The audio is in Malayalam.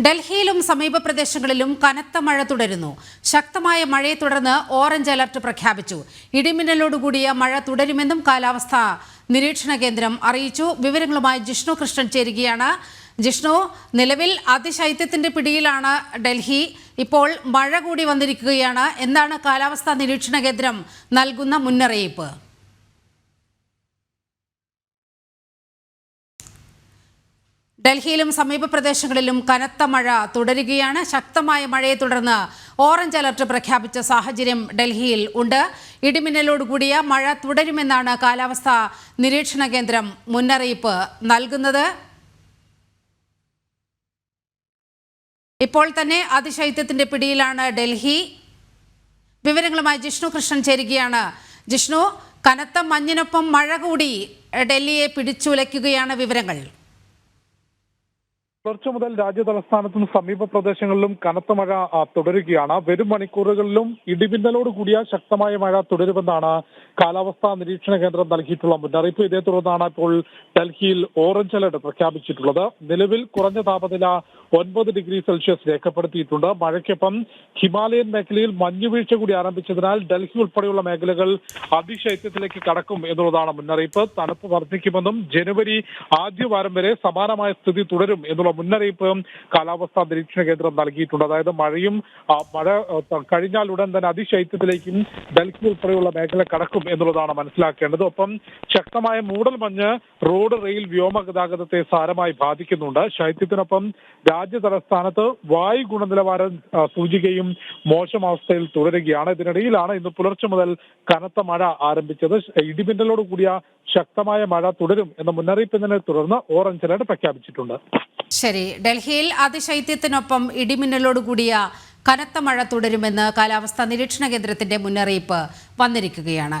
ഡൽഹിയിലും സമീപ പ്രദേശങ്ങളിലും കനത്ത മഴ തുടരുന്നു. ശക്തമായ മഴയെ തുടർന്ന് ഓറഞ്ച് അലർട്ട് പ്രഖ്യാപിച്ചു. ഇടിമിന്നലോടുകൂടിയ മഴ തുടരുമെന്നും കാലാവസ്ഥാ നിരീക്ഷണ കേന്ദ്രം അറിയിച്ചു. വിവരങ്ങളുമായി ജിഷ്ണു കൃഷ്ണൻ ചേരുകയാണ്. ജിഷ്ണു, നിലവിൽ അതിശൈത്യത്തിന്റെ പിടിയിലാണ് ഡൽഹി. ഇപ്പോൾ മഴ കൂടി വന്നിരിക്കുകയാണ്. എന്താണ് കാലാവസ്ഥാ നിരീക്ഷണ കേന്ദ്രം നൽകുന്ന മുന്നറിയിപ്പ്? ഡൽഹിയിലും സമീപ പ്രദേശങ്ങളിലും കനത്ത മഴ തുടരുകയാണ്. ശക്തമായ മഴയെ തുടർന്ന് ഓറഞ്ച് അലർട്ട് പ്രഖ്യാപിച്ച സാഹചര്യം ഡൽഹിയിൽ ഉണ്ട്. ഇടിമിന്നലോടുകൂടിയ മഴ തുടരുമെന്നാണ് കാലാവസ്ഥാ നിരീക്ഷണ കേന്ദ്രം മുന്നറിയിപ്പ് നൽകുന്നത്. ഇപ്പോൾ തന്നെ അതിശൈത്യത്തിന്റെ പിടിയിലാണ് ഡൽഹി. വിവരങ്ങളുമായി ജിഷ്ണു കൃഷ്ണൻ ചേരുകയാണ്. ജിഷ്ണു, കനത്ത മഞ്ഞിനൊപ്പം മഴ കൂടി ഡൽഹിയെ പിടിച്ചുലയ്ക്കുകയാണ്. വിവരങ്ങൾ. പുലർച്ചെ മുതൽ രാജ്യതലസ്ഥാനത്തും സമീപ പ്രദേശങ്ങളിലും കനത്ത മഴ തുടരുകയാണ്. വരും മണിക്കൂറുകളിലും ഇടിമിന്നലോട് കൂടിയ ശക്തമായ മഴ തുടരുമെന്നാണ് കാലാവസ്ഥാ നിരീക്ഷണ കേന്ദ്രം നൽകിയിട്ടുള്ള മുന്നറിയിപ്പ്. ഇതേ തുടർന്നാണ് ഇപ്പോൾ ഡൽഹിയിൽ ഓറഞ്ച് അലർട്ട് പ്രഖ്യാപിച്ചിട്ടുള്ളത്. നിലവിൽ കുറഞ്ഞ താപനില 9 ഡിഗ്രി സെൽഷ്യസ് രേഖപ്പെടുത്തിയിട്ടുണ്ട്. മഴയ്ക്കൊപ്പം ഹിമാലയൻ മേഖലയിൽ മഞ്ഞുവീഴ്ച കൂടി ആരംഭിച്ചതിനാൽ ഡൽഹി ഉൾപ്പെടെയുള്ള മേഖലകൾ അതിശൈത്യത്തിലേക്ക് കടക്കും എന്നുള്ളതാണ് മുന്നറിയിപ്പ്. തണുപ്പ് വർദ്ധിക്കുമെന്നും ജനുവരി ആദ്യവാരം വരെ സമാനമായ സ്ഥിതി തുടരും എന്നുള്ള മുന്നറിയിപ്പ് കാലാവസ്ഥാ നിരീക്ഷണ കേന്ദ്രം നൽകിയിട്ടുണ്ട്. അതായത് മഴ കഴിഞ്ഞാൽ ഉടൻ തന്നെ അതിശൈത്യത്തിലേക്കും ഡൽഹി ഉൾപ്പെടെയുള്ള മേഖല കടക്കും എന്നുള്ളതാണ് മനസ്സിലാക്കേണ്ടത്. ഒപ്പം ശക്തമായ മൂടൽമഞ്ഞ് റോഡ്, റെയിൽ, വ്യോമ ഗതാഗതത്തെ സാരമായി ബാധിക്കുന്നുണ്ട്. ശൈത്യത്തിനൊപ്പം രാജ്യതലസ്ഥാനത്ത് വായു ഗുണനിലവാര സൂചികയും മോശം അവസ്ഥയിൽ തുടരുകയാണ്. ഇതിനിടയിലാണ് ഇന്ന് പുലർച്ചെ മുതൽ കനത്ത മഴ ആരംഭിച്ചത്. ഇടിമിന്നലോട് കൂടിയ ശക്തമായ മഴ തുടരും എന്ന മുന്നറിയിപ്പിനെ തുടർന്ന് ഓറഞ്ച് അലർട്ട് പ്രഖ്യാപിച്ചിട്ടുണ്ട്. ശരി, ഡൽഹിയിൽ അതിശൈത്യത്തിനൊപ്പം ഇടിമിന്നലോടുകൂടിയ കനത്ത മഴ തുടരുമെന്ന് കാലാവസ്ഥാ നിരീക്ഷണ കേന്ദ്രത്തിന്റെ മുന്നറിയിപ്പ് വന്നിരിക്കുകയാണ്.